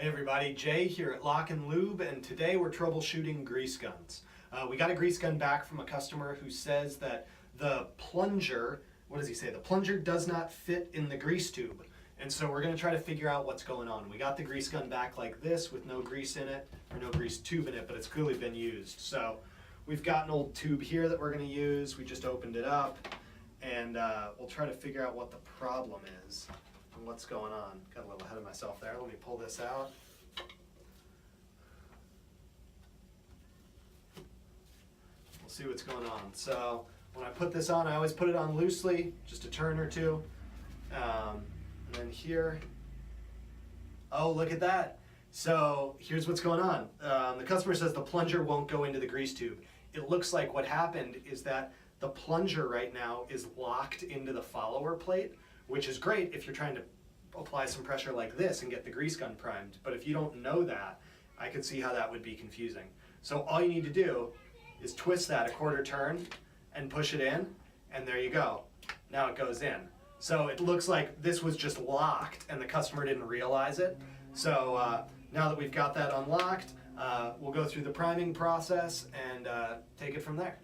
Hey everybody, Jay here at LockNLube, and today we're troubleshooting grease guns. We got a grease gun back from a customer who says that the plunger, what does he say? The plunger does not fit in the grease tube. And so we're going to try to figure out what's going on. We got the grease gun back like this with no grease in it, or no grease tube in it, but it's clearly been used. So we've got an old tube here that we're going to use. We just opened it up, and we'll try to figure out what the problem is. What's going on. Got a little ahead of myself there. Let me pull this out. We'll see what's going on. So when I put this on, I always put it on loosely, just a turn or two. And then here, oh, look at that. So here's what's going on. The customer says the plunger won't go into the grease tube. It looks like what happened is that the plunger right now is locked into the follower plate, which is great if you're trying to apply some pressure like this and get the grease gun primed. But if you don't know that, I could see how that would be confusing. So all you need to do is twist that a quarter turn and push it in, and there you go. Now it goes in. So it looks like this was just locked and the customer didn't realize it. So now that we've got that unlocked, we'll go through the priming process and take it from there.